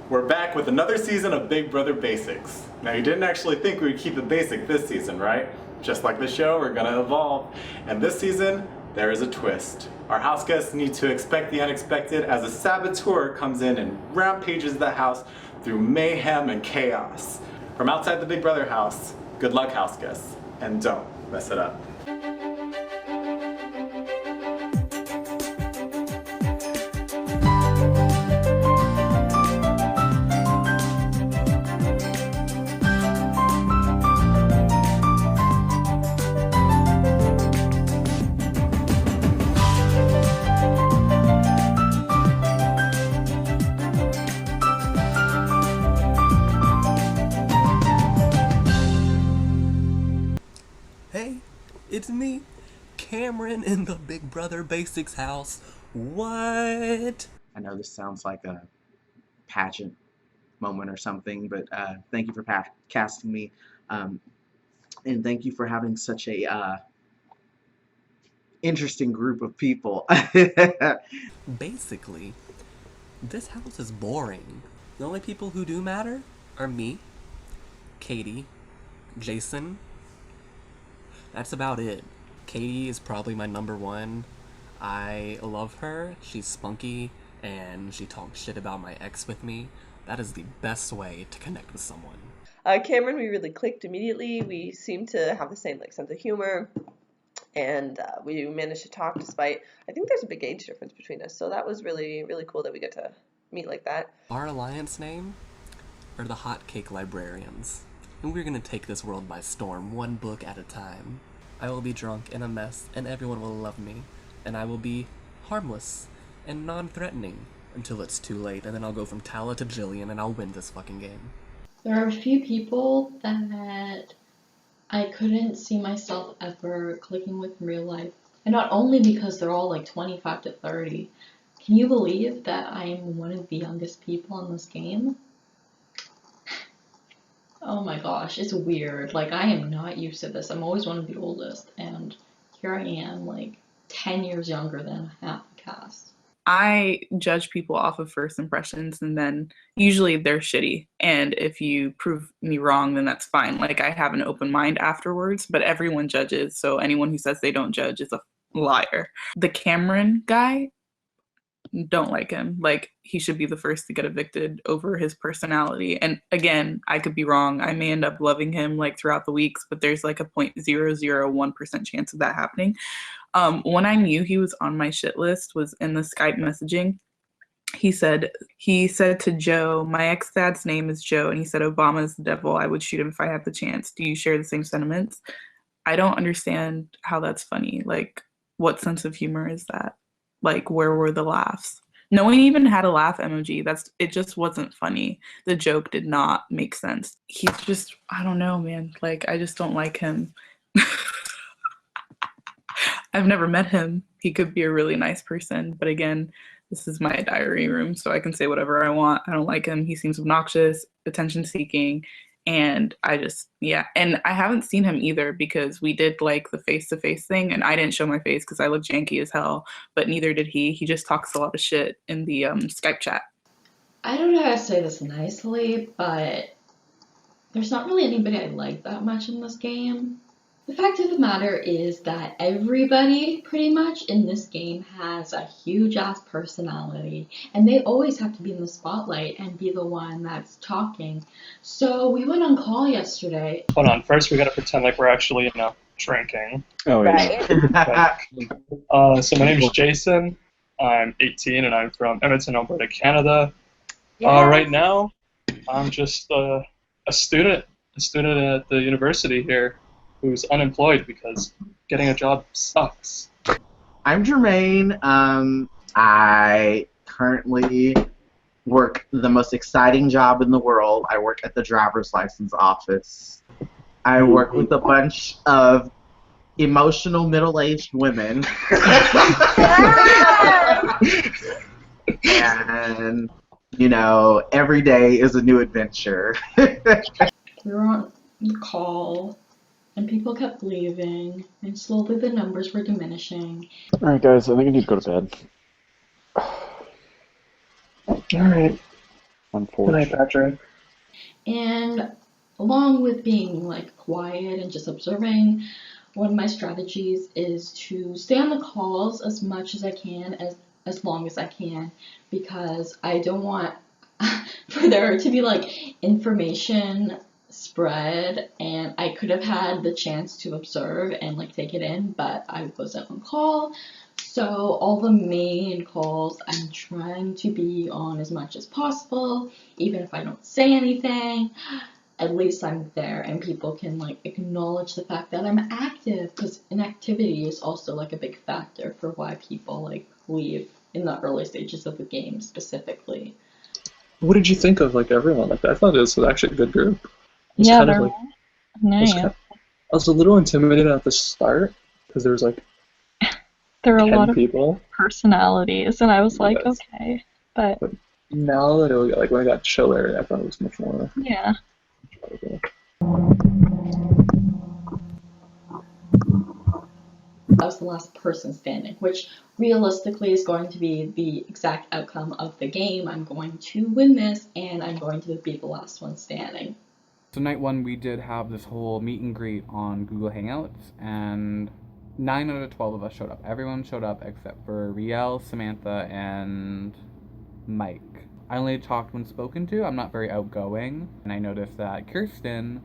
We're back with another season of Big Brother Basics. Now, you didn't actually think we would keep it basic this season, right? Just like the show, we're gonna evolve. And this season, there is a twist. Our house guests need to expect the unexpected as a saboteur comes in and rampages the house through mayhem and chaos. From outside the Big Brother house, good luck, house guests, and don't mess it up. Hey, it's me, Cameron in the Big Brother Basics house. What? I know this sounds like a pageant moment or something, but thank you for casting me, and thank you for having such a interesting group of people. Basically, this house is boring. The only people who do matter are me, Katie, Jason. That's about it. Katie is probably my number one. I love her. She's spunky, and she talks shit about my ex with me. That is the best way to connect with someone. Cameron, we really clicked immediately. We seem to have the same sense of humor, and we managed to talk despite, I think there's a big age difference between us, so that was really, really cool that we get to meet like that. Our alliance name are the Hotcake Librarians, and we're gonna take this world by storm, one book at a time. I will be drunk and a mess, and everyone will love me, and I will be harmless and non-threatening until it's too late, and then I'll go from Tala to Jillian, and I'll win this fucking game. There are a few people that I couldn't see myself ever clicking with in real life. And not only because they're all like 25 to 30. Can you believe that I'm one of the youngest people in this game? Oh my gosh, it's weird. Like, I am not used to this. I'm always one of the oldest, and here I am, like, 10 years younger than half the cast. I judge people off of first impressions, and then usually they're shitty. And if you prove me wrong, then that's fine. Like, I have an open mind afterwards, but everyone judges. So anyone who says they don't judge is a liar. The Cameron guy, don't like him. Like, he should be the first to get evicted over his personality. And again, I could be wrong. I may end up loving him like throughout the weeks, but there's like a 0.001% chance of that happening. When I knew he was on my shit list was in the Skype messaging. He said to Joe, my ex-dad's name is Joe, and he said, Obama's the devil. I would shoot him if I had the chance. Do you share the same sentiments? I don't understand how that's funny. Like, what sense of humor is that? Like, where were the laughs? No one even had a laugh emoji. It just wasn't funny. The joke did not make sense. He's just, I don't know, man. Like, I just don't like him. I've never met him. He could be a really nice person, but again, this is my diary room, so I can say whatever I want. I don't like him. He seems obnoxious, attention-seeking, and and I haven't seen him either because we did like the face-to-face thing, and I didn't show my face because I look janky as hell, but neither did he. He just talks a lot of shit in the Skype chat. I don't know how to say this nicely, but there's not really anybody I like that much in this game. The fact of the matter is that everybody, pretty much, in this game has a huge-ass personality, and they always have to be in the spotlight and be the one that's talking. So we went on call yesterday. Hold on, first we gotta pretend like we're actually, drinking. Oh, yeah. So my name is Jason. I'm 18 and I'm from Edmonton, Alberta, Canada. Right now, I'm just a student at the university here who's unemployed because getting a job sucks. I'm Jermaine. I currently work the most exciting job in the world. I work at the driver's license office. I work with a bunch of emotional middle-aged women. And, every day is a new adventure. We were on the call, and people kept leaving, and slowly the numbers were diminishing. Alright guys, I think I need to go to bed. Alright. Good night, unfortunately. Patrick. And along with being like quiet and just observing, one of my strategies is to stay on the calls as much as I can, as long as I can, because I don't want for there to be like information spread, and I could have had the chance to observe and like take it in, but I wasn't on call. So all the main calls I'm trying to be on as much as possible, even if I don't say anything. At least I'm there and people can like acknowledge the fact that I'm active, because inactivity is also like a big factor for why people like leave in the early stages of the game specifically. What did you think of like everyone? Like I thought this was actually a good group. It was Yeah, kind of they're like nice. I was a little intimidated at the start because there was like There are a 10 lot of people. personalities, and I was like, Yes. okay, but But now that it, like when it got chiller, I thought it was much more yeah. enjoyable. I was the last person standing, which realistically is going to be the exact outcome of the game. I'm going to win this, and I'm going to be the last one standing. So night one, we did have this whole meet and greet on Google Hangouts, and 9 out of 12 of us showed up. Everyone showed up except for Riel, Samantha, and Mike. I only talked when spoken to. I'm not very outgoing, and I noticed that Kirsten,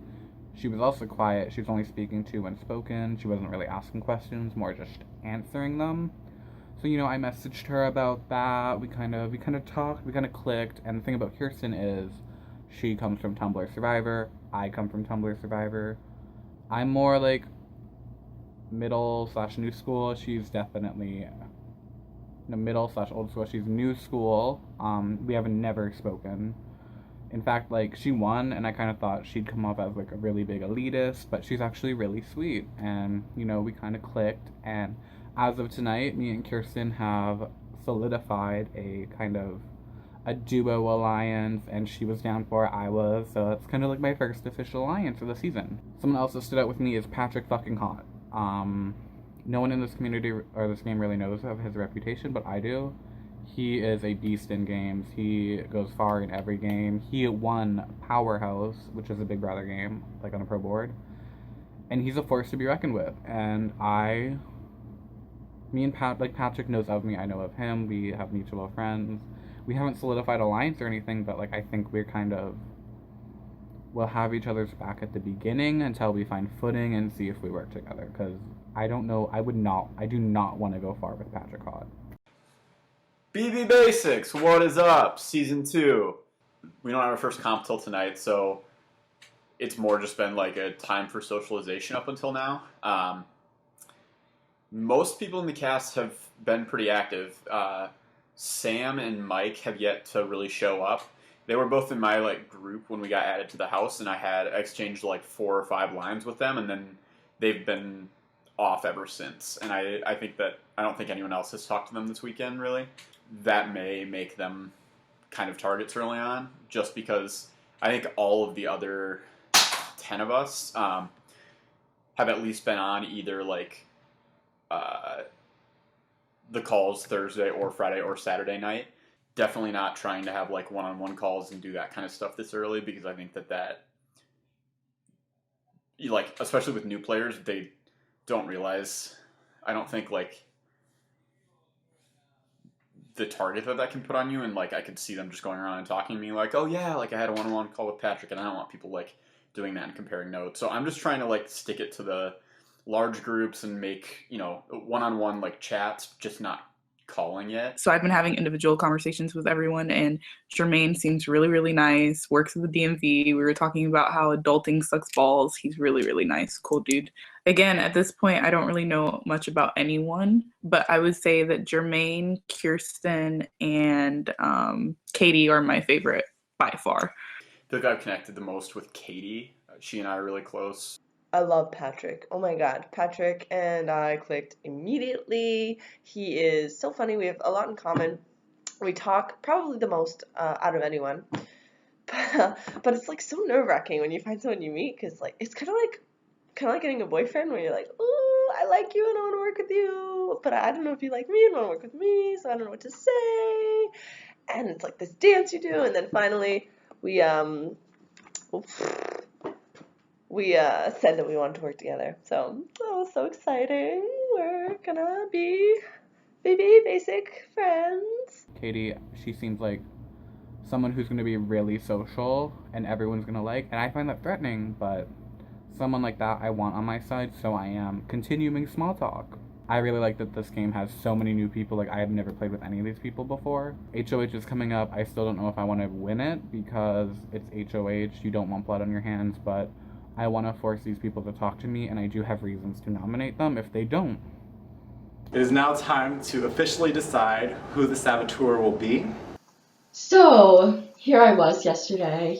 she was also quiet. She was only speaking to when spoken. She wasn't really asking questions, more just answering them. So, you know, I messaged her about that. We kind of talked, we kind of clicked. And the thing about Kirsten is she comes from Tumblr Survivor. I come from Tumblr Survivor. I'm more like middle/new school. She's definitely middle/old school. She's new school. We have never spoken. In fact, like, she won, and I kind of thought she'd come off as, like, a really big elitist, but she's actually really sweet, and, you know, we kind of clicked, and as of tonight, me and Kirsten have solidified a kind of a duo alliance, and she was down for it, I was, so that's kind of like my first official alliance of the season. Someone else that stood out with me is Patrick fucking Hot. No one in this community or this game really knows of his reputation, but I do. He is a beast in games. He goes far in every game. He won Powerhouse, which is a Big Brother game, like on a pro board. And he's a force to be reckoned with. And Patrick knows of me, I know of him. We have mutual friends. We haven't solidified alliance or anything, but like I think we'll have each other's back at the beginning until we find footing and see if we work together. Because I don't know, I do not want to go far with Patrick Hot. BB Basics, what is up? Season 2. We don't have our first comp till tonight, so it's more just been like a time for socialization up until now. Most people in the cast have been pretty active. Sam and Mike have yet to really show up. They were both in my like group when we got added to the house, and I had exchanged like 4 or 5 lines with them, and then they've been off ever since. And I think that I don't think anyone else has talked to them this weekend, really. That may make them kind of targets early on, just because I think all of the other 10 of us have at least been on either like the calls Thursday or Friday or Saturday night. Definitely not trying to have like one-on-one calls and do that kind of stuff this early, because I think that like, especially with new players, they don't realize, I don't think, like, the target that can put on you. And like I could see them just going around and talking to me like, oh yeah, like I had a one-on-one call with Patrick, and I don't want people like doing that and comparing notes. So I'm just trying to like stick it to the large groups and make, you know, one-on-one like chats, just not calling yet. So I've been having individual conversations with everyone, and Jermaine seems really, really nice, works at the DMV. We were talking about how adulting sucks balls. He's really, really nice, cool dude. Again, at this point, I don't really know much about anyone, but I would say that Jermaine, Kirsten, and Katie are my favorite by far. I feel like I've connected the most with Katie. She and I are really close. I love Patrick. Oh my god. Patrick and I clicked immediately. He is so funny. We have a lot in common. We talk probably the most out of anyone. But it's like so nerve-wracking when you find someone you meet, because like it's kind of like getting a boyfriend where you're like, oh, I like you and I want to work with you, but I don't know if you like me and want to work with me, so I don't know what to say. and it's like this dance you do, and then finally we said that we wanted to work together. So that was so exciting. We're gonna be basic friends. Katie, she seems like someone who's going to be really social and everyone's going to like, and I find that threatening, but someone like that I want on my side, so I am continuing small talk. I really like that this game has so many new people. Like, I have never played with any of these people before. HOH is coming up. I still don't know if I want to win it because it's HOH. You don't want blood on your hands, but I want to force these people to talk to me, and I do have reasons to nominate them if they don't. It is now time to officially decide who the saboteur will be. So, here I was yesterday,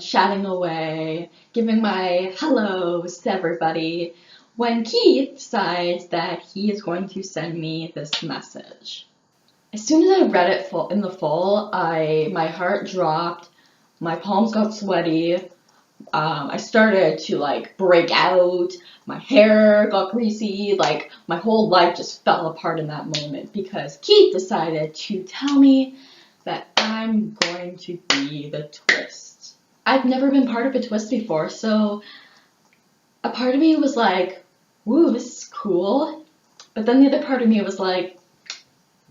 chatting away, giving my hellos to everybody, when Keith decides that he is going to send me this message. As soon as I read it in the full, my heart dropped, my palms got sweaty, I started to break out, my hair got greasy, my whole life just fell apart in that moment because Keith decided to tell me that I'm going to be the twist. I've never been part of a twist before, so a part of me was like, woo, this is cool. But then the other part of me was like,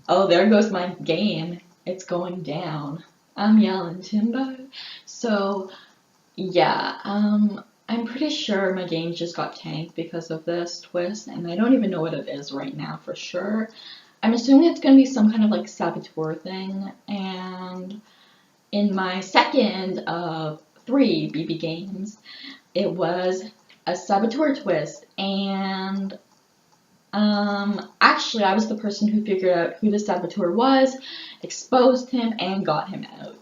oh, there goes my game. It's going down. I'm yelling timber. So, yeah, I'm pretty sure my game just got tanked because of this twist, and I don't even know what it is right now for sure. I'm assuming it's going to be some kind of saboteur thing, and in my second of 3 BB games, it was a saboteur twist, and actually I was the person who figured out who the saboteur was, exposed him, and got him out.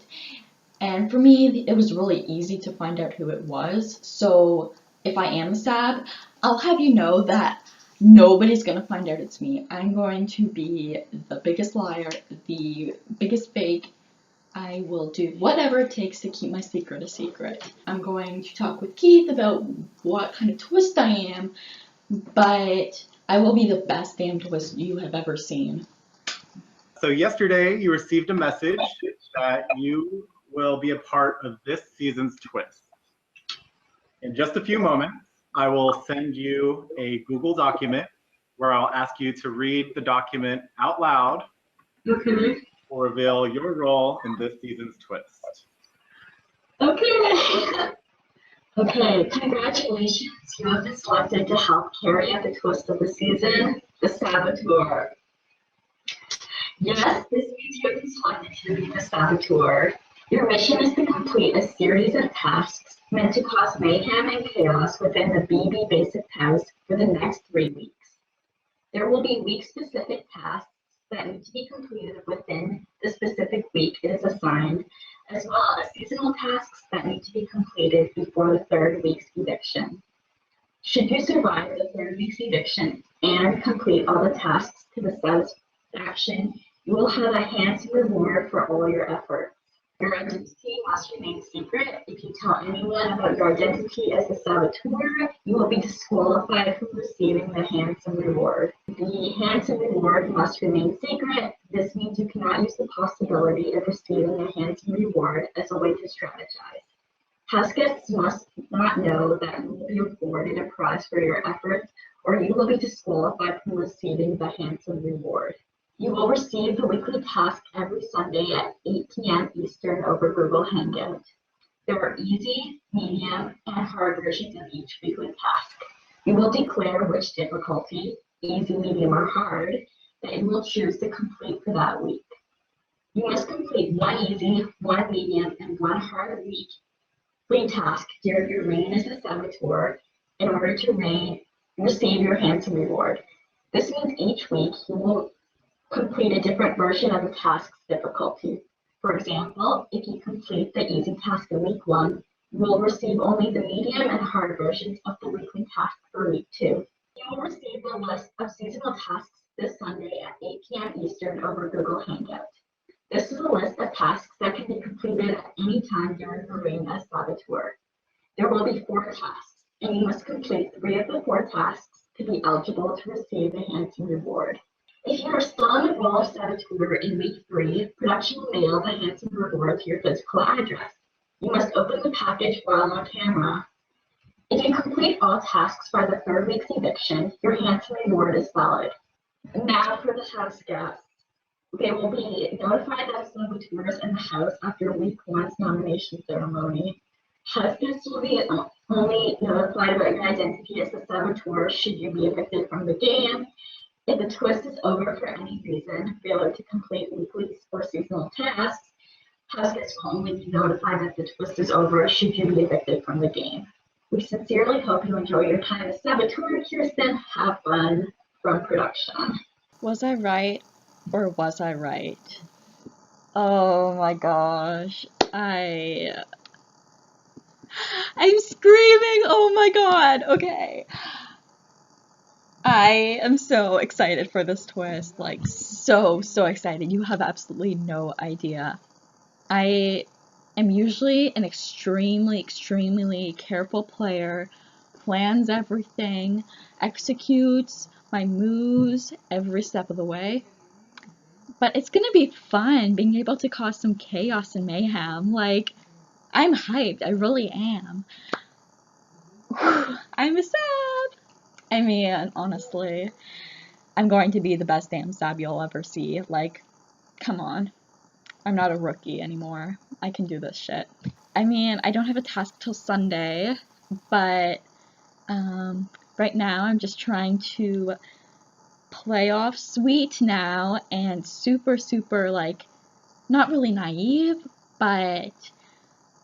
And for me, it was really easy to find out who it was, so if I am a sab, I'll have you know that nobody's gonna find out it's me. I'm going to be the biggest liar, the biggest fake. I will do whatever it takes to keep my secret a secret. I'm going to talk with Keith about what kind of twist I am, but I will be the best damn twist you have ever seen. So yesterday you received a message that you will be a part of this season's twist. In just a few moments, I will send you a Google document where I'll ask you to read the document out loud to reveal your role in this season's twist. Okay. Okay, congratulations. You have been selected to help carry out the twist of the season, the saboteur. Yes, this means you have been selected to be the saboteur. Your mission is to complete a series of tasks meant to cause mayhem and chaos within the BB Basics house for the next 3 weeks. There will be week-specific tasks that need to be completed within the specific week it is assigned, as well as seasonal tasks that need to be completed before the 3rd week's eviction. Should you survive the 3rd week's eviction and complete all the tasks to the satisfaction, you will have a handsome reward for all your efforts. Your identity must remain secret. If you tell anyone about your identity as the saboteur, you will be disqualified from receiving the handsome reward. The handsome reward must remain secret. This means you cannot use the possibility of receiving a handsome reward as a way to strategize. House guests must not know that you will be awarded a prize for your efforts, or you will be disqualified from receiving the handsome reward. You will receive the weekly task every Sunday at 8 p.m. Eastern over Google Hangout. There are easy, medium, and hard versions of each weekly task. You will declare which difficulty, easy, medium, or hard, that you will choose to complete for that week. You must complete 1 easy, 1 medium, and 1 hard weekly task during your reign as a saboteur in order to receive your handsome reward. This means each week you will complete a different version of the task's difficulty. For example, if you complete the easy task in week 1, you will receive only the medium and hard versions of the weekly task for week 2. You will receive the list of seasonal tasks this Sunday at 8 p.m. Eastern over Google Hangout. This is a list of tasks that can be completed at any time during your reign as saboteur. There will be 4 tasks, and you must complete 3 of the 4 tasks to be eligible to receive the handsome reward. If you are still on the role of saboteur in week 3, production will mail the handsome reward to your physical address. You must open the package while on camera. If you complete all tasks by the 3rd week's eviction, your handsome reward is valid. Now for the house guests. They will be notified as saboteurs in the house after week 1's nomination ceremony. House guests will be only notified about your identity as a saboteur should you be evicted from the game. If the twist is over for any reason, failure to complete weekly or seasonal tasks, house guests will only be notified that the twist is over should you be evicted from the game. We sincerely hope you enjoy your time as saboteur, Kirsten. Have fun from production. Was I right or was I right? Oh my gosh. I'm screaming. Oh my god. Okay. I am so excited for this twist. Like, so excited. You have absolutely no idea. I am usually an extremely careful player, plans everything, executes my moves every step of the way. But it's gonna be fun being able to cause some chaos and mayhem. Like, I'm hyped. I really am. I'm sad. I mean, honestly, I'm going to be the best damn sab you'll ever see. Like, come on. I'm not a rookie anymore. I can do this shit. I mean, I don't have a task till Sunday, but right now I'm just trying to play off sweet now and super, like, not really naive, but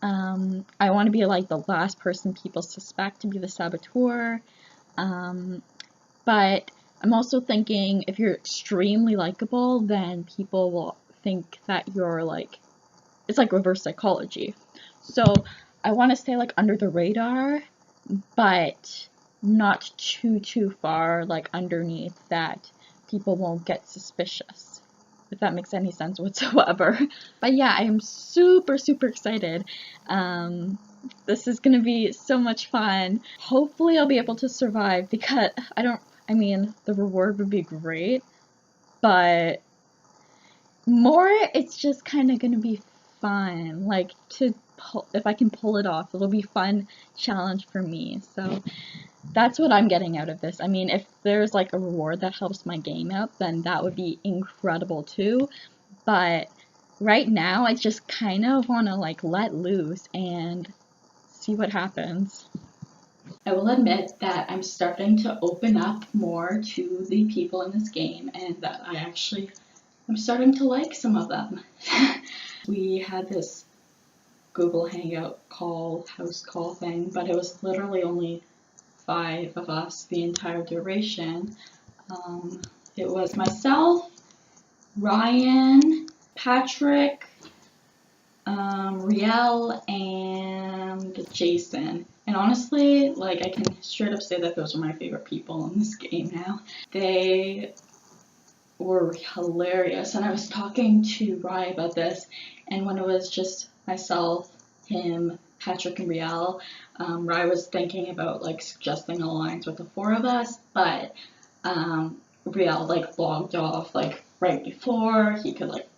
I want to be like the last person people suspect to be the saboteur. But I'm also thinking if you're extremely likable, then people will think that you're like, it's like reverse psychology. So I want to stay like under the radar, but not too far like underneath that people won't get suspicious, if that makes any sense whatsoever. But yeah, I am super excited. This is gonna be so much fun. Hopefully I'll be able to survive, because I mean, the reward would be great, but more, it's just kind of gonna be fun. Like, if I can pull it off, it'll be fun challenge for me. So that's what I'm getting out of this. I mean, if there's like a reward that helps my game out, then that would be incredible too. But right now, I just kind of want to like let loose and see what happens. I will admit that I'm starting to open up more to the people in this game, and that I'm starting to like some of them. We had this Google Hangout house call thing, but it was literally only 5 of us the entire duration. It was myself, Ryan, Patrick, Riel, and Jason. And honestly, like, I can straight up say that those are my favorite people in this game now. They were hilarious, and I was talking to Ryan about this, and when it was just myself, him, Patrick, and Riel, Ryan was thinking about like suggesting an alliance with the 4 of us, but Riel like logged off like right before he could like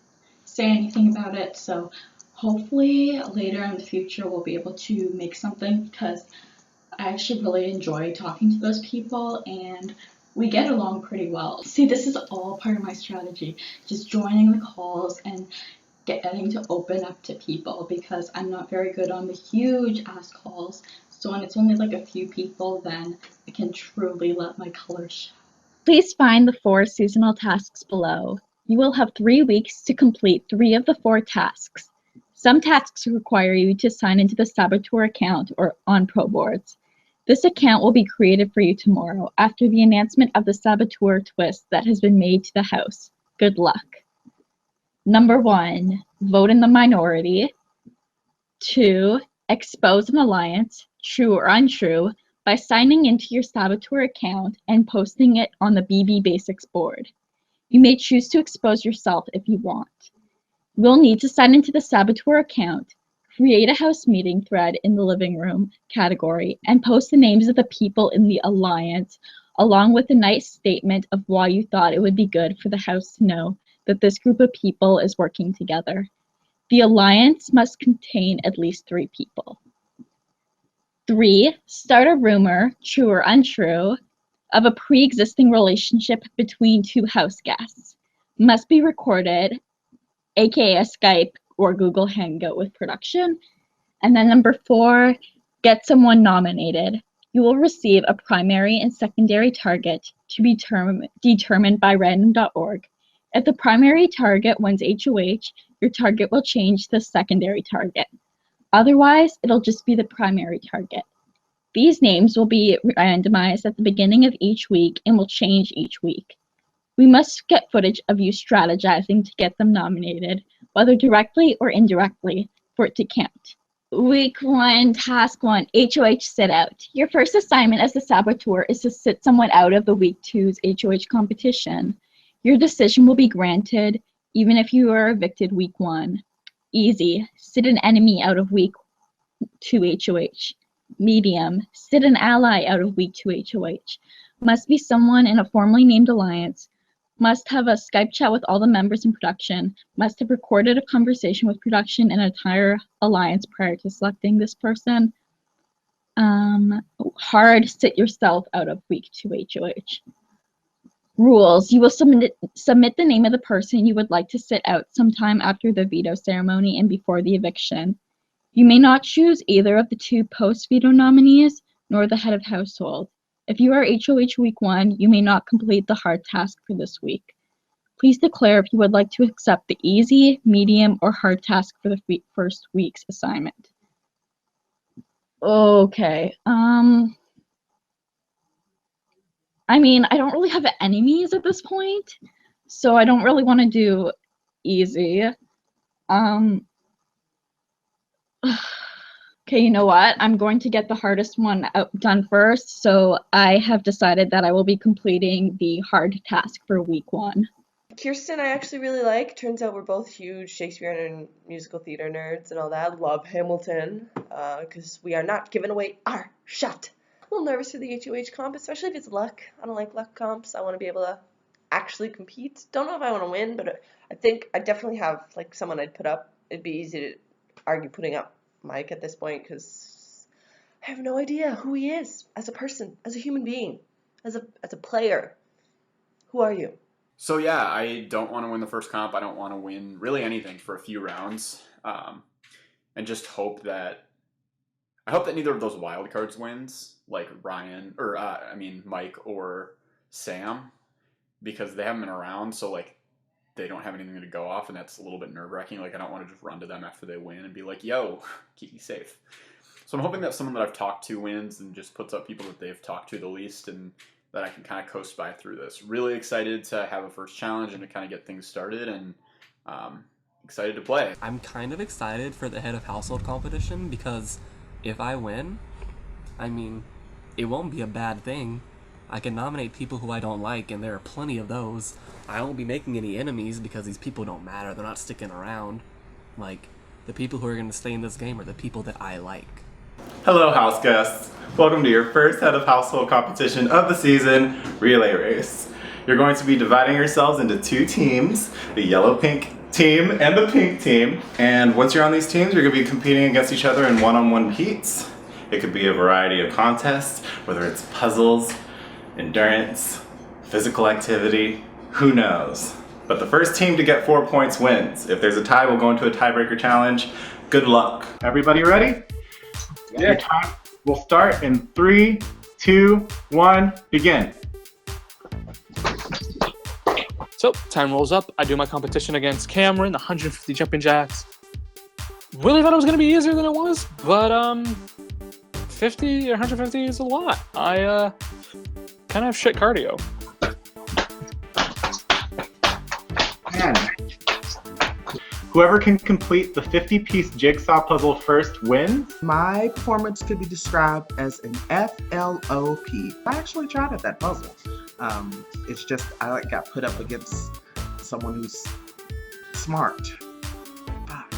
say anything about it. So hopefully later in the future we'll be able to make something, because I actually really enjoy talking to those people and we get along pretty well. See, this is all part of my strategy, just joining the calls and getting to open up to people, because I'm not very good on the huge ass calls. So when it's only like a few people, then I can truly let my colors show. Please find the 4 seasonal tasks below. You will have 3 weeks to complete 3 of the 4 tasks. Some tasks require you to sign into the Saboteur account or on Pro Boards. This account will be created for you tomorrow after the announcement of the Saboteur twist that has been made to the house. Good luck. Number 1, vote in the minority. 2, expose an alliance, true or untrue, by signing into your Saboteur account and posting it on the BB Basics board. You may choose to expose yourself if you want. You will need to sign into the Saboteur account, create a house meeting thread in the living room category, and post the names of the people in the alliance along with a nice statement of why you thought it would be good for the house to know that this group of people is working together. The alliance must contain at least 3 people. 3. Start a rumor, true or untrue, of a pre-existing relationship between 2 house guests. Must be recorded, aka Skype or Google Hangout with production. And then number 4, get someone nominated. You will receive a primary and secondary target to be determined by random.org. If the primary target wins HOH, your target will change to the secondary target. Otherwise, it'll just be the primary target. These names will be randomized at the beginning of each week and will change each week. We must get footage of you strategizing to get them nominated, whether directly or indirectly, for it to count. Week 1, Task 1, HOH Sit Out. Your first assignment as the saboteur is to sit someone out of the Week 2's HOH competition. Your decision will be granted even if you are evicted Week 1. Easy, sit an enemy out of Week 2 HOH. Medium, sit an ally out of Week 2 HOH. Must be someone in a formally named alliance. Must have a Skype chat with all the members in production. Must have recorded a conversation with production and entire alliance prior to selecting this person. Hard, sit yourself out of Week 2 HOH. Rules. You will submit the name of the person you would like to sit out sometime after the veto ceremony and before the eviction. You may not choose either of the 2 post-veto nominees nor the head of household. If you are HOH Week 1, you may not complete the hard task for this week. Please declare if you would like to accept the easy, medium, or hard task for the first week's assignment. Okay, I mean, I don't really have enemies at this point, so I don't really want to do easy. Okay, you know what? I'm going to get the hardest one done first, so I have decided that I will be completing the hard task for Week 1. Kirsten, I actually really like. Turns out we're both huge Shakespeare and musical theater nerds and all that. Love Hamilton, because we are not giving away our shot. A little nervous for the HOH comp, especially if it's luck. I don't like luck comps. I want to be able to actually compete. Don't know if I want to win, but I think I definitely have like someone I'd put up. It'd be easy to argue putting up Mike at this point because I have no idea who he is as a person, as a human being, as a player. Who are you? So yeah, I don't want to win the first comp. I don't want to win really anything for a few rounds, and just hope that neither of those wild cards wins, like Ryan or Mike or Sam, because they haven't been around. So like they don't have anything to go off, and that's a little bit nerve-wracking. Like I don't want to just run to them after they win and be like, "Yo, keep me safe." So I'm hoping that someone that I've talked to wins and just puts up people that they've talked to the least, and that I can kind of coast by through this. Really excited to have a first challenge and to kind of get things started, and excited to play. I'm kind of excited for the head of household competition because if I win, I mean, it won't be a bad thing. I can nominate people who I don't like, and there are plenty of those. I won't be making any enemies because these people don't matter. They're not sticking around. Like, the people who are going to stay in this game are the people that I like. Hello, house guests. Welcome to your first head of household competition of the season, Relay Race. You're going to be dividing yourselves into 2 teams, the yellow-pink team and the pink team. And once you're on these teams, you're going to be competing against each other in one-on-one heats. It could be a variety of contests, whether it's puzzles, endurance, physical activity, who knows. But the first team to get 4 points wins. If there's a tie, we'll go into a tiebreaker challenge. Good luck. Everybody ready? Yeah. Your time will start in 3, 2, 1, begin. So, time rolls up. I do my competition against Cameron, 150 jumping jacks. Really thought it was going to be easier than it was, but 50 or 150 is a lot. I kind of have shit cardio. Man. Whoever can complete the 50-piece jigsaw puzzle first wins. My performance could be described as an FLOP. I actually tried at that puzzle. It's just I got put up against someone who's smart. Fuck.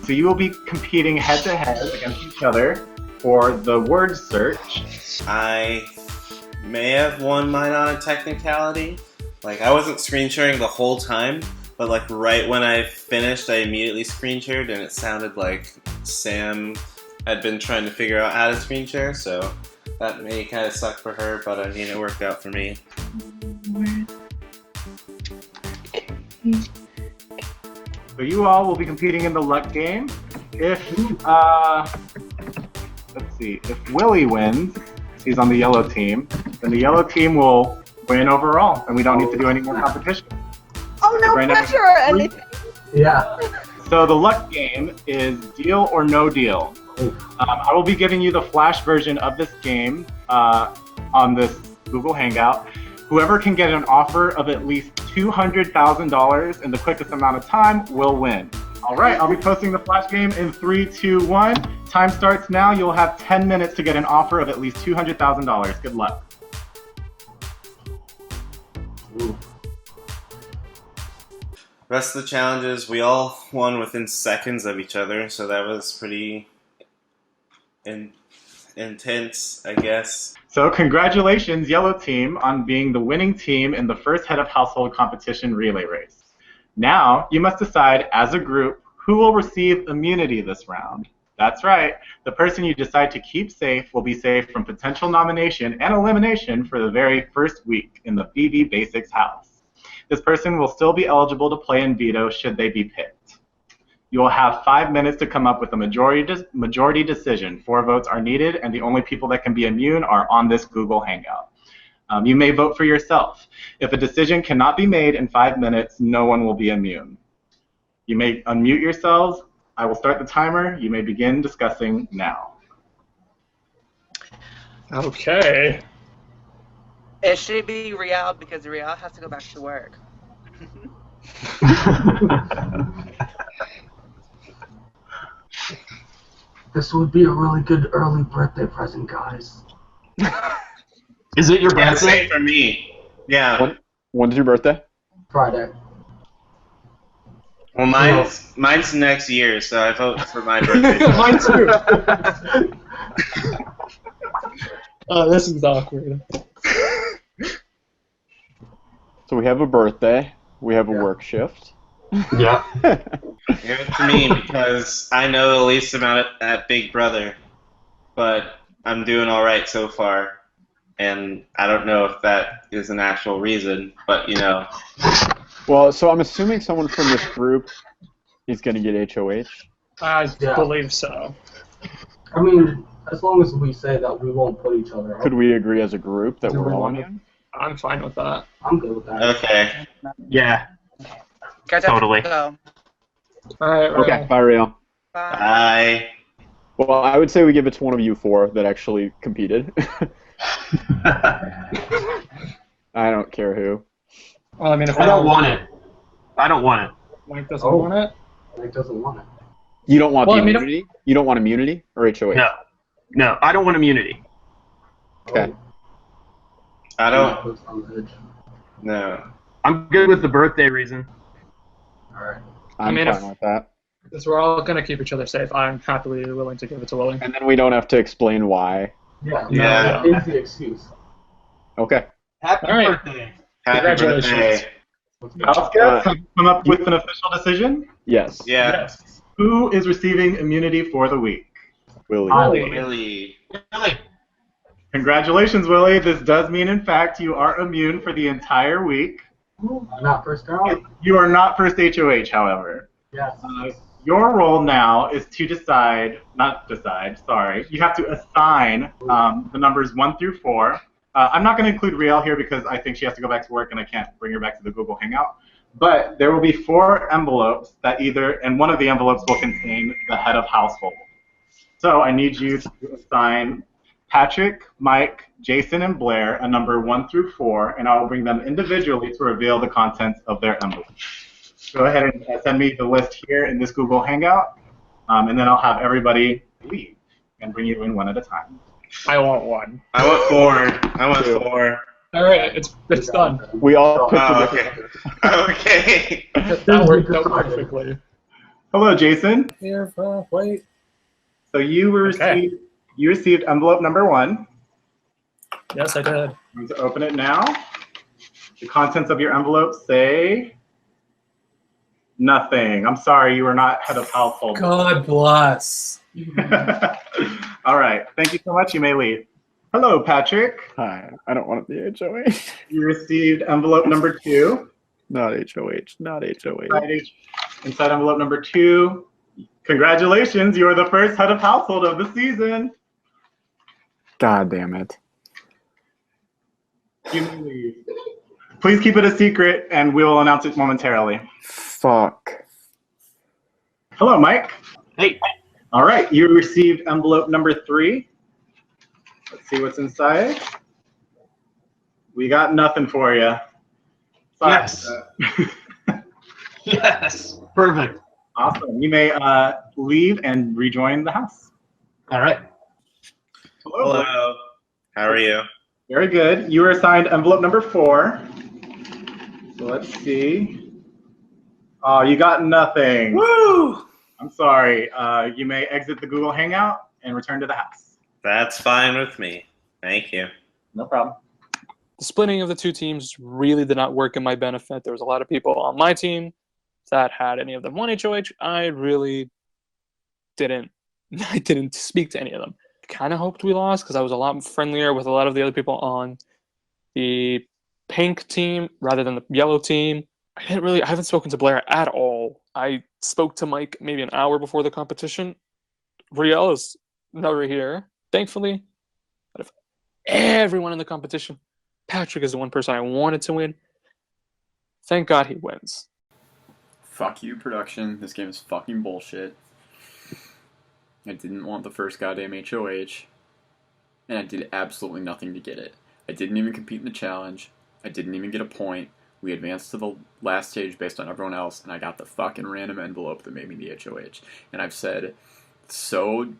So you will be competing head-to-head against each other for the word search. I may have won mine on a technicality. Like, I wasn't screen sharing the whole time, but like right when I finished, I immediately screen shared, and it sounded like Sam had been trying to figure out how to screen share, so that may kind of suck for her, but I mean, it worked out for me. So you all will be competing in the luck game. If, let's see, if Willie wins, he's on the yellow team, then the yellow team will win overall, and we don't need to do any more competition. Oh, no Right now- pressure or anything. Yeah. So the luck game is deal or no deal. I will be giving you the flash version of this game on this Google Hangout. Whoever can get an offer of at least $200,000 in the quickest amount of time will win. All right, I'll be posting the flash game in 3, 2, 1. Time starts now. You'll have 10 minutes to get an offer of at least $200,000. Good luck. Rest of the challenges, we all won within seconds of each other, so that was pretty intense, I guess. So congratulations, Yellow Team, on being the winning team in the first Head of Household competition relay race. Now, you must decide as a group who will receive immunity this round. That's right, the person you decide to keep safe will be safe from potential nomination and elimination for the very first week in the BB Basics house. This person will still be eligible to play in veto should they be picked. You will have 5 minutes to come up with a majority decision. 4 votes are needed, and the only people that can be immune are on this Google Hangout. You may vote for yourself. If a decision cannot be made in 5 minutes, no one will be immune. You may unmute yourselves. I will start the timer. You may begin discussing now. Okay. It should be Rial because Rial has to go back to work. This would be a really good early birthday present, guys. Is it your Yeah, birthday? same for me. Yeah. When's your birthday? Friday. Well, mine's next year, so I vote for my birthday. Mine too. Oh, this is awkward. So we have a birthday. We have a work shift. Yeah. Give it to me because I know the least amount at Big Brother, but I'm doing all right so far, and I don't know if that is an actual reason, but you know. Well, so I'm assuming someone from this group is going to get HOH. I believe so. I mean, as long as we say that we won't put each other up. Could we agree as a group that Do we're we all want immune? I'm fine with that. I'm good with that. Okay. Yeah. Guys, Totally. Go. All right. Okay, bye, Rio. Bye. Well, I would say we give it to one of you 4 that actually competed. I don't care who. Well, I mean, if I don't want it. I don't want it. Mike doesn't want it. Mike doesn't want it. You don't want Well, the I mean, immunity? You don't want immunity or HOH? No, I don't want immunity. Okay. I don't. No. I'm good with the birthday reason. Alright. I'm I mean, fine if- with that. Because we're all going to keep each other safe, I'm happily willing to give it to Willie. And then we don't have to explain why. Yeah. Yeah. That is the excuse. Okay. Happy All right. birthday. Happy Congratulations. birthday. House guests, have you come up with an official decision? Yes. Yeah. Yes. Who is receiving immunity for the week? Willie. Really. Congratulations, Willie. This does mean, in fact, you are immune for the entire week. Not first round. You are not first HOH, however. Yes. Your role now is to you have to assign the numbers 1 through 4. I'm not going to include Riel here because I think she has to go back to work and I can't bring her back to the Google Hangout. But there will be 4 envelopes and one of the envelopes will contain the head of household. So I need you to assign Patrick, Mike, Jason, and Blair a number 1 through 4, and I will bring them individually to reveal the contents of their envelopes. Go ahead and send me the list here in this Google Hangout, and then I'll have everybody leave and bring you in one at a time. I want 1. I want 4. I want 4. All right, it's done. We all picked Oh, a okay. different Okay. That worked out perfectly. Hello, Jason. Here, wait. So you received envelope number 1. Yes, I did. I'm going to open it now. The contents of your envelope say nothing. I'm sorry, you were not head of household. God bless. All right. Thank you so much. You may leave. Hello, Patrick. Hi. I don't want the HOH. You received envelope number 2. Not HOH. Not HOH. Inside envelope number 2. Congratulations, you are the first head of household of the season. God damn it. You may leave. Please keep it a secret, and we will announce it momentarily. Fuck. Hello, Mike. Hey. All right, you received envelope number 3. Let's see what's inside. We got nothing for you. Sorry. Yes. Yes. Perfect. Awesome. You may leave and rejoin the house. All right. Hello. Hello. How are you? Very good. You were assigned envelope number 4. So let's see. Oh, you got nothing. Woo! I'm sorry. You may exit the Google Hangout and return to the house. That's fine with me. Thank you. No problem. The splitting of the two teams really did not work in my benefit. There was a lot of people on my team that had any of them won HOH. I really didn't. I didn't speak to any of them. I kind of hoped we lost because I was a lot friendlier with a lot of the other people on the pink team rather than the yellow team. I haven't spoken to Blair at all. I spoke to Mike maybe an hour before the competition. Riel is never here. Thankfully, out of everyone in the competition, Patrick is the one person I wanted to win. Thank God he wins. Fuck you, production. This game is fucking bullshit. I didn't want the first goddamn HOH, and I did absolutely nothing to get it. I didn't even compete in the challenge. I didn't even get a point. We advanced to the last stage based on everyone else, and I got the fucking random envelope that made me the HOH. And I've said so,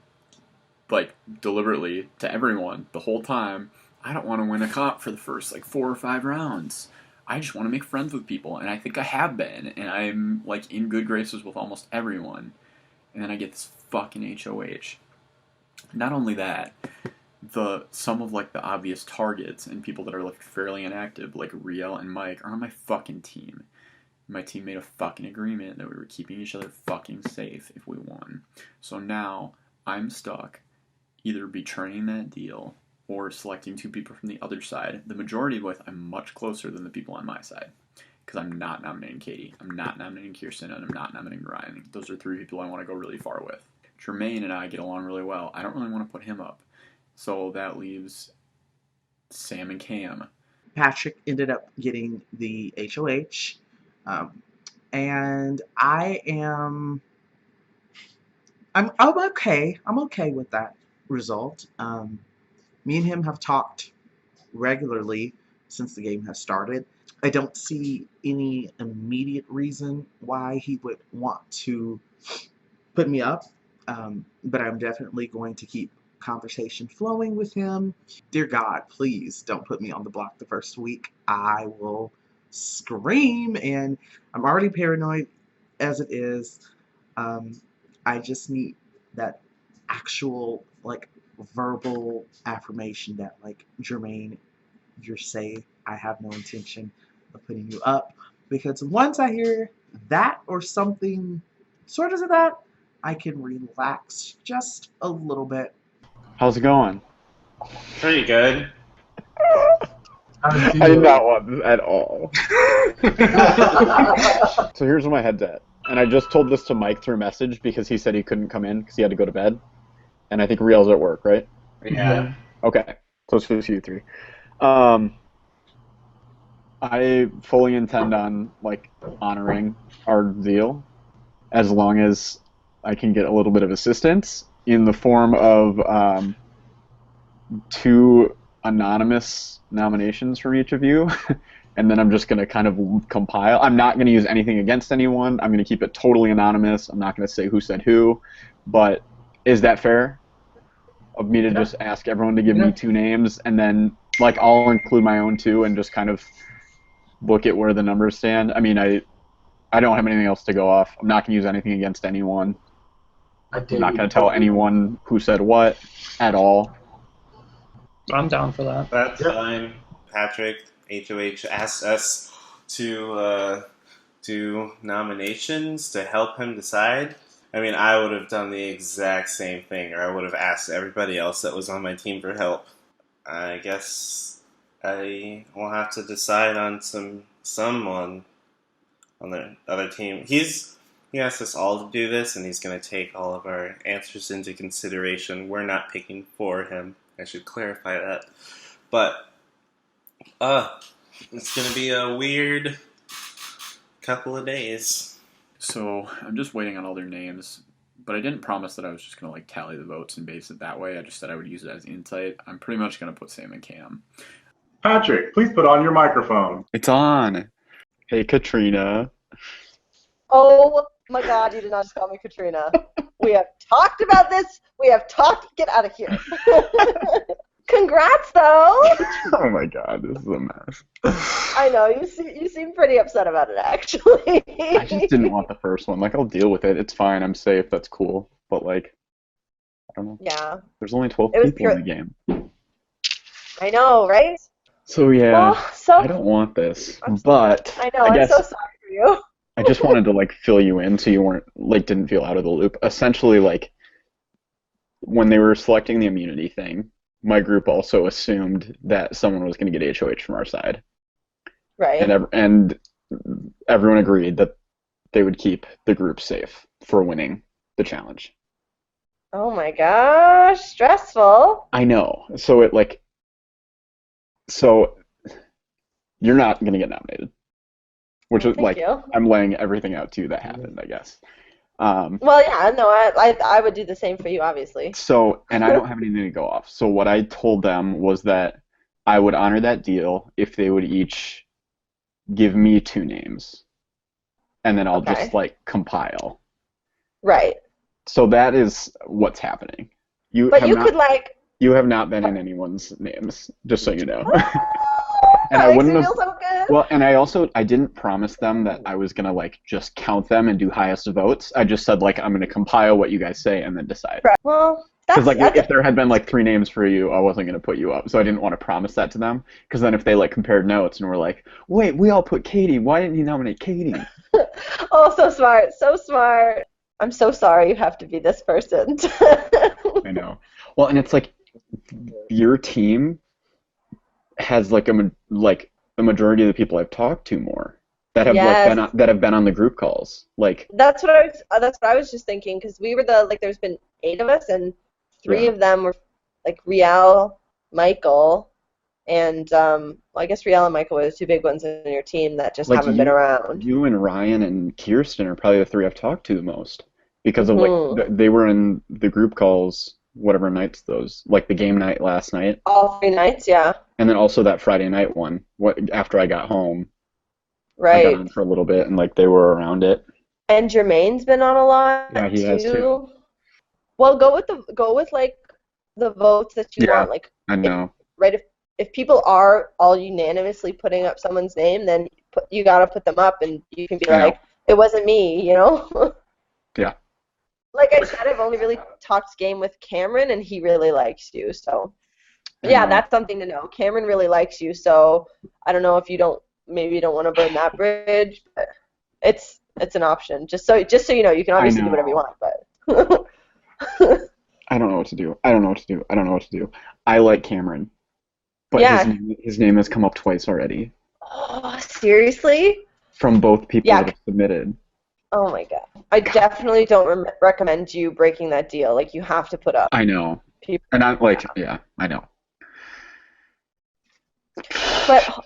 deliberately to everyone the whole time, I don't want to win a comp for the first, 4 or 5 rounds. I just want to make friends with people, and I think I have been, and I'm, in good graces with almost everyone. And then I get this fucking HOH. Not only that, some of the obvious targets and people that are fairly inactive, like Riel and Mike, are on my fucking team. My team made a fucking agreement that we were keeping each other fucking safe if we won. So now I'm stuck either betraying that deal or selecting 2 people from the other side, the majority of which I'm much closer than the people on my side. Because I'm not nominating Katie, I'm not nominating Kirsten, and I'm not nominating Ryan. Those are 3 people I want to go really far with. Jermaine and I get along really well. I don't really want to put him up. So that leaves Sam and Cam. Patrick ended up getting the HOH, and I'm okay. I'm okay with that result. Me and him have talked regularly since the game has started. I don't see any immediate reason why he would want to put me up, but I'm definitely going to keep conversation flowing with him. Dear God, please don't put me on the block the first week. I will scream, and I'm already paranoid as it is. I just need that actual verbal affirmation that Jermaine, you're safe. I have no intention of putting you up, because once I hear that or something sort of that, I can relax just a little bit. How's it going? Pretty good. I did not want this at all. So here's where my head's at. And I just told this to Mike through message because he said he couldn't come in because he had to go to bed. And I think Riel's at work, right? Yeah. Okay. So it's just you 3. I fully intend on honoring our deal as long as I can get a little bit of assistance in the form of 2 anonymous nominations from each of you. And then I'm just going to kind of compile. I'm not going to use anything against anyone. I'm going to keep it totally anonymous. I'm not going to say who said who. But is that fair of me to just ask everyone to give me 2 names, and then I'll include my own 2 and just kind of look at where the numbers stand? I mean, I I don't have anything else to go off. I'm not going to use anything against anyone. I'm not going to tell anyone who said what at all. I'm down for that. That's fine. Patrick, HOH asked us to do nominations to help him decide. I mean, I would have done the exact same thing, or I would have asked everybody else that was on my team for help. I guess I will have to decide on someone on the other team. He asked us all to do this, and he's going to take all of our answers into consideration. We're not picking for him. I should clarify that. But it's going to be a weird couple of days. So I'm just waiting on all their names, but I didn't promise that I was just going to like tally the votes and base it that way. I just said I would use it as insight. I'm pretty much going to put Sam and Cam. Patrick, please put on your microphone. It's on. Hey, Katrina. Oh my God, you did not just call me Katrina. We have talked about this. We have talked. Get out of here. Congrats, though. Oh my God, this is a mess. I know you seem pretty upset about it, actually. I just didn't want the first one. Like, I'll deal with it. It's fine. I'm safe. That's cool. But like, I don't know. Yeah. There's only 12 It was people in the game. I know, right? So yeah, Well, so- I don't want this. But I know. I I'm guess so sorry for you. I just wanted to like fill you in so you weren't like didn't feel out of the loop. Essentially, like when they were selecting the immunity thing, my group also assumed that someone was going to get HOH from our side. Right. And everyone agreed that they would keep the group safe for winning the challenge. Oh my gosh, stressful. I know. So you're not going to get nominated. Which is Thank like, you. I'm laying everything out to you that happened, I guess. Well, yeah, no, I would do the same for you, obviously. So, and I don't have anything to go off. So what I told them was that I would honor that deal if they would each give me 2 names. And then I'll just like compile. Right. So that is what's happening. But you could like. You have not been in anyone's names, just so you know. And That I makes wouldn't me have. feel so good. Well, and I didn't promise them that I was gonna like just count them and do highest votes. I just said like I'm gonna compile what you guys say and then decide. Right. Well, Because like if there had been like 3 names for you, I wasn't gonna put you up, so I didn't want to promise that to them. Because then if they like compared notes and were like, wait, we all put Katie, why didn't you nominate Katie? Oh, so smart, so smart. I'm so sorry you have to be this person. I know. Well, and it's like your team has like a majority of the people I've talked to more that have Yes. that have been on the group calls. Like That's what I was just thinking, because we were there's been 8 of us, and 3 of them were like Riel, Michael, and well, I guess Riel and Michael were the 2 big ones in your team that just haven't been around. You and Ryan and Kirsten are probably the 3 I've talked to the most because of like they were in the group calls whatever nights those, like the game night last night. All 3 nights, yeah. And then also that Friday night one. After I got home. I Right. got on for a little bit and like they were around it. And Jermaine's been on a lot Yeah, he has too. Well, go with like the votes that you want. Like, I know. right? If people are all unanimously putting up someone's name, then you gotta put them up, and you can be I know. like, it wasn't me, you know. Yeah. Like I said, I've only really talked game with Cameron, and he really likes you. So, yeah, that's something to know. Cameron really likes you, so I don't know if maybe you don't want to burn that bridge, but it's an option. Just so you know, you can obviously do whatever you want, but. I don't know what to do. I don't know what to do. I like Cameron. But Yeah. his name has come up twice already. Oh, seriously? From both people Yeah. that have submitted. Oh my god. I definitely don't recommend you breaking that deal. Like, you have to put up. I know. People. And I'm like, yeah, I know. But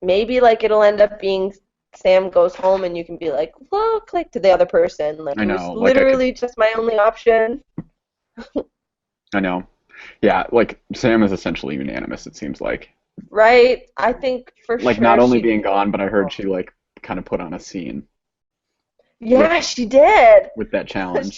maybe like it'll end up being Sam goes home and you can be like, look, like to the other person. Like, I it know, was like, I literally just my only option. I know. Yeah, like Sam is essentially unanimous, it seems like. Right? I think for Like sure. not only she- being gone, but I heard she like kind of put on a scene Yeah, she did. with that challenge.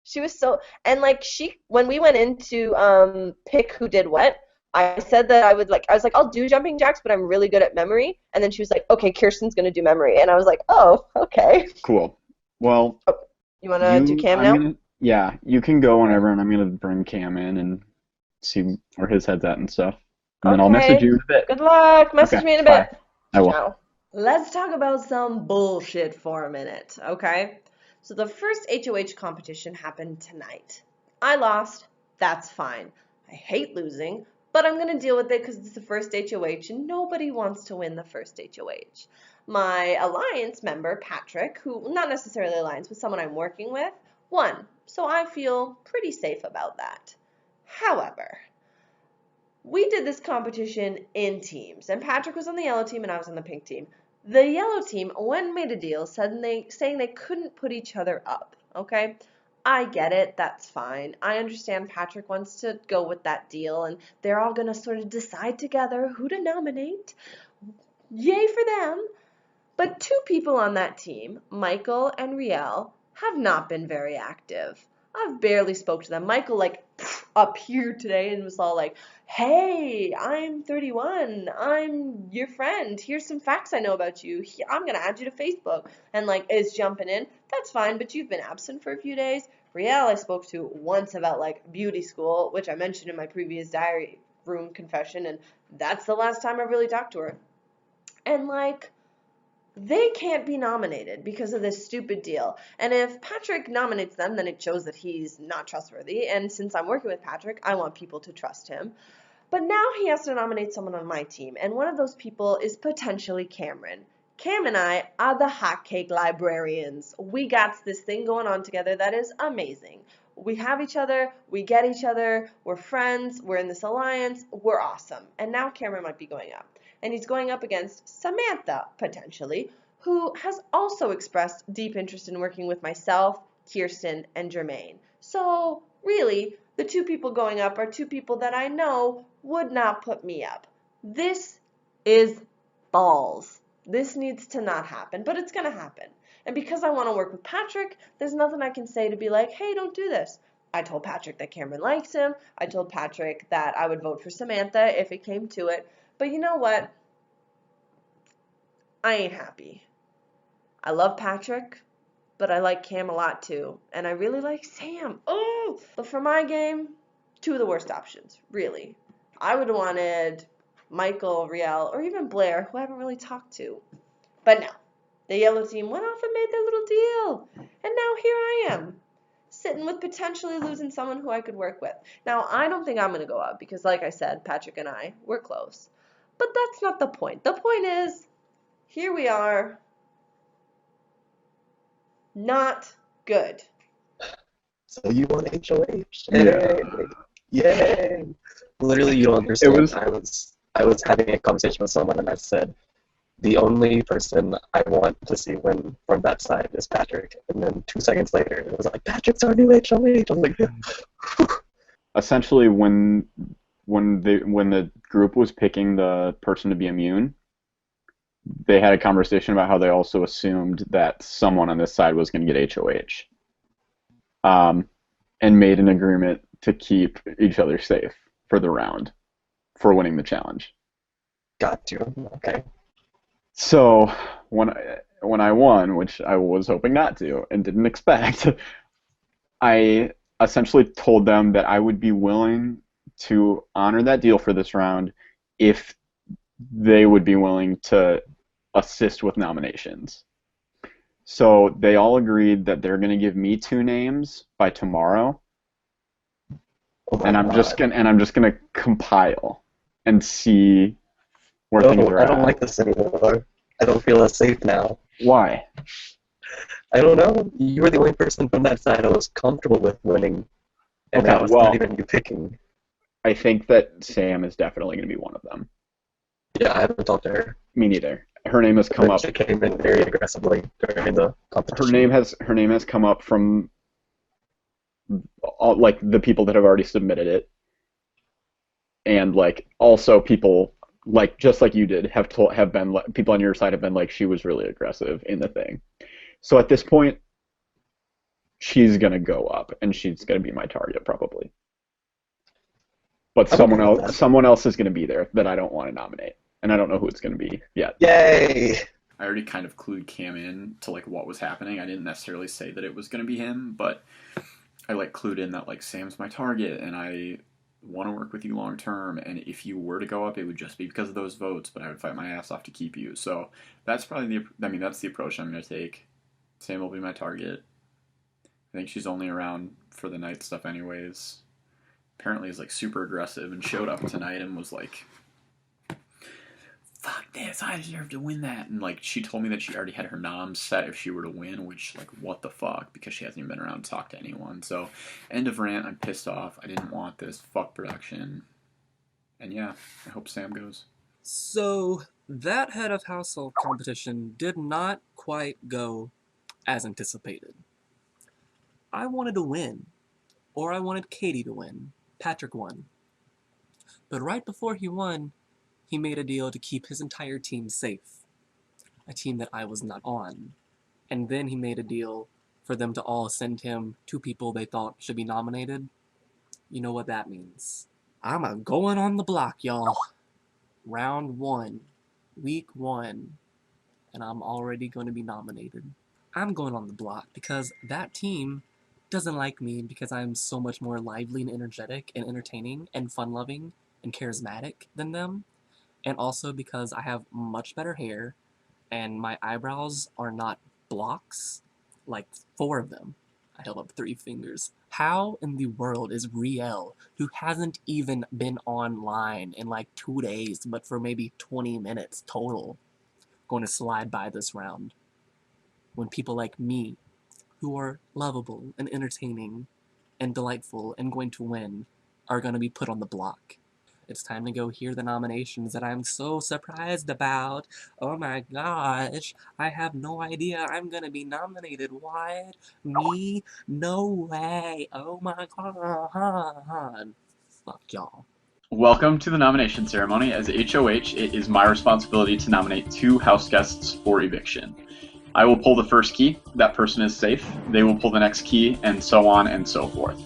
She was so, and like when we went into pick who did what, I said that I was like, I'll do jumping jacks, but I'm really good at memory. And then she was like, okay, Kirsten's going to do memory. And I was like, oh, okay. Cool. Well, You want to do Cam now? Yeah, you can go whenever, and I'm going to bring Cam in and see where his head's at and stuff. And then I'll message you in a bit. Good luck. Message me in a bit. Bye. I will. Ciao. Let's talk about some bullshit for a minute, okay? So the first HOH competition happened tonight. I lost. That's fine. I hate losing, but I'm going to deal with it because it's the first HOH and nobody wants to win the first HOH. My alliance member, Patrick, who, not necessarily alliance, but someone I'm working with, won. So I feel pretty safe about that. However, we did this competition in teams, and Patrick was on the yellow team and I was on the pink team. The yellow team, when made a deal, saying they couldn't put each other up, okay? I get it, that's fine. I understand Patrick wants to go with that deal, and they're all going to sort of decide together who to nominate. Yay for them. But two people on that team, Michael and Riel, have not been very active. I've barely spoke to them. Michael, appeared today and was all like, hey, I'm 31. I'm your friend. Here's some facts I know about you. I'm going to add you to Facebook. And, is jumping in. That's fine, but you've been absent for a few days. Riel I spoke to once about, beauty school, which I mentioned in my previous diary room confession, and that's the last time I really talked to her. And, they can't be nominated because of this stupid deal. And if Patrick nominates them, then it shows that he's not trustworthy. And since I'm working with Patrick, I want people to trust him. But now he has to nominate someone on my team. And one of those people is potentially Cameron. Cam and I are the hotcake librarians. We got this thing going on together that is amazing. We have each other, we get each other, we're friends, we're in this alliance, we're awesome. And now Cameron might be going up. And he's going up against Samantha, potentially, who has also expressed deep interest in working with myself, Kirsten, and Jermaine. So, really, the two people going up are two people that I know would not put me up. This is balls. This needs to not happen, but it's going to happen. And because I want to work with Patrick, there's nothing I can say to be like, hey, don't do this. I told Patrick that Cameron likes him. I told Patrick that I would vote for Samantha if it came to it. But you know what? I ain't happy. I love Patrick, but I like Cam a lot too. And I really like Sam. Oh! But for my game, two of the worst options, really. I would have wanted Michael, Riel, or even Blair, who I haven't really talked to. But no. The yellow team went off and made their little deal. And now here I am, sitting with potentially losing someone who I could work with. Now, I don't think I'm going to go up because, like I said, Patrick and I, we're close. But that's not the point. The point is, here we are, not good. So you won HOH? Yay! Yay! Literally, you don't understand. I was having a conversation with someone, and I said, the only person I want to see win from that side is Patrick. And then 2 seconds later, it was like, Patrick's our new HOH. I was like, essentially, when the group was picking the person to be immune, they had a conversation about how they also assumed that someone on this side was going to get HOH, and made an agreement to keep each other safe for the round, for winning the challenge. Got you. Okay. So when I won, which I was hoping not to and didn't expect, I essentially told them that I would be willing to honor that deal for this round if they would be willing to assist with nominations. So they all agreed that they're going to give me 2 names by tomorrow, and I'm just gonna compile and see where things are I at. don't like this anymore. I don't feel as safe now. Why? I don't know. You were the only person from that side I was comfortable with winning, and that was not even you picking. I think that Sam is definitely going to be one of them. Yeah, I haven't talked to her. Me neither. Her name has come up. She came in very aggressively during the competition. Her name has come up from all, the people that have already submitted it, and also people just like you did have been people on your side have been like, she was really aggressive in the thing. So at this point, she's gonna go up and she's gonna be my target probably. but someone else is going to be there that I don't want to nominate, and I don't know who it's going to be yet. Yay! I already kind of clued Cam in to like what was happening. I didn't necessarily say that it was going to be him, but I like clued in that like Sam's my target and I want to work with you long term, and if you were to go up, it would just be because of those votes, but I would fight my ass off to keep you. So that's probably that's the approach I'm going to take. Sam will be my target. I think she's only around for the night stuff anyways. Apparently is like super aggressive and showed up tonight and was like, fuck this, I deserve to win that. And like she told me that she already had her noms set if she were to win, which like what the fuck, because she hasn't even been around to talk to anyone. So end of rant, I'm pissed off. I didn't want this. Fuck production. And yeah, I hope Sam goes. So that head of household competition did not quite go as anticipated. I wanted to win, or I wanted Katie to win. Patrick won. But right before he won, he made a deal to keep his entire team safe. A team that I was not on. And then he made a deal for them to all send him 2 people they thought should be nominated. You know what that means. I'm a going on the block, y'all. Round 1. Week 1. And I'm already going to be nominated. I'm going on the block because that team doesn't like me because I'm so much more lively and energetic and entertaining and fun-loving and charismatic than them. And also because I have much better hair and my eyebrows are not blocks, like 4 of them. I held up 3 fingers. How in the world is Riel, who hasn't even been online in like 2 days, but for maybe 20 minutes total, going to slide by this round? When people like me, who are lovable and entertaining and delightful and going to win, are going to be put on the block. It's time to go hear the nominations that I'm so surprised about. Oh my gosh, I have no idea I'm going to be nominated. What? Me? No way. Oh my god. Fuck y'all. Welcome to the nomination ceremony. As HOH, it is my responsibility to nominate 2 house guests for eviction. I will pull the first key, that person is safe. They will pull the next key, and so on and so forth.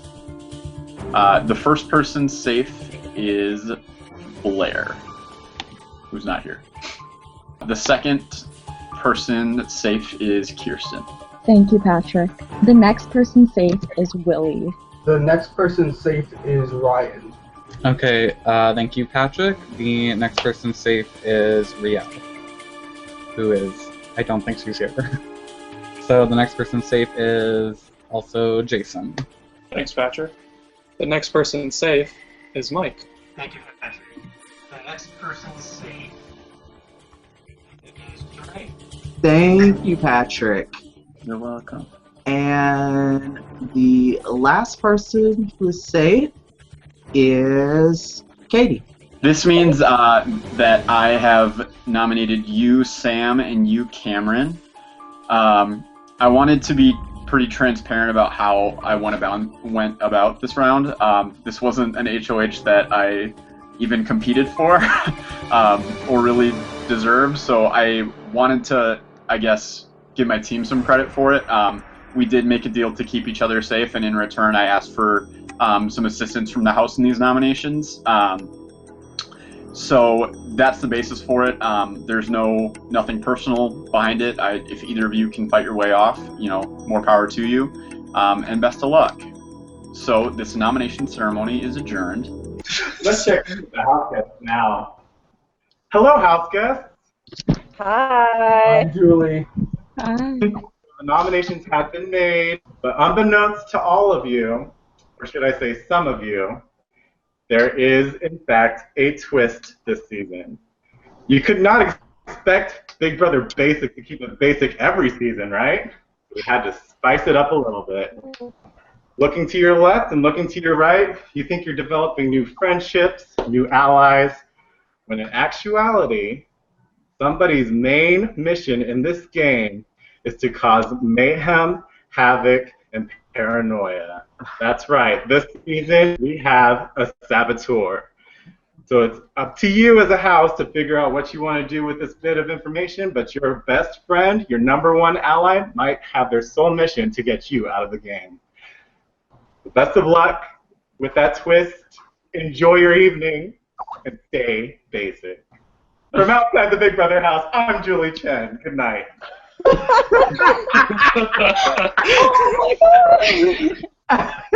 The first person safe is Blair, who's not here. The second person safe is Kirsten. Thank you, Patrick. The next person safe is Willie. The next person safe is Ryan. Okay, thank you, Patrick. The next person safe is Riel, who is, I don't think she's here. So the next person safe is also Jason. Thanks, Patrick. The next person safe is Mike. Thank you, Patrick. The next person safe is Dre. Thank you, Patrick. You're welcome. And the last person who is safe is Katie. This means that I have nominated you, Sam, and you, Cameron. I wanted to be pretty transparent about how I went about this round. This wasn't an HOH that I even competed for or really deserved, so I wanted to, I guess, give my team some credit for it. We did make a deal to keep each other safe, and in return I asked for some assistance from the house in these nominations. So that's the basis for it. There's nothing personal behind it. If either of you can fight your way off, more power to you, and best of luck. So this nomination ceremony is adjourned. Let's check the house guests now. Hello, house guests. Hi. Julie. Hi. The nominations have been made, but unbeknownst to all of you, or should I say some of you, there is, in fact, a twist this season. You could not expect Big Brother Basic to keep it basic every season, right? We had to spice it up a little bit. Looking to your left and looking to your right, you think you're developing new friendships, new allies, when in actuality, somebody's main mission in this game is to cause mayhem, havoc, and paranoia. That's right. This season, we have a saboteur. So it's up to you as a house to figure out what you want to do with this bit of information, but your best friend, your #1 ally, might have their sole mission to get you out of the game. Best of luck with that twist. enjoy your evening, and stay basic. From outside the Big Brother house, I'm Julie Chen. Good night. Oh my god!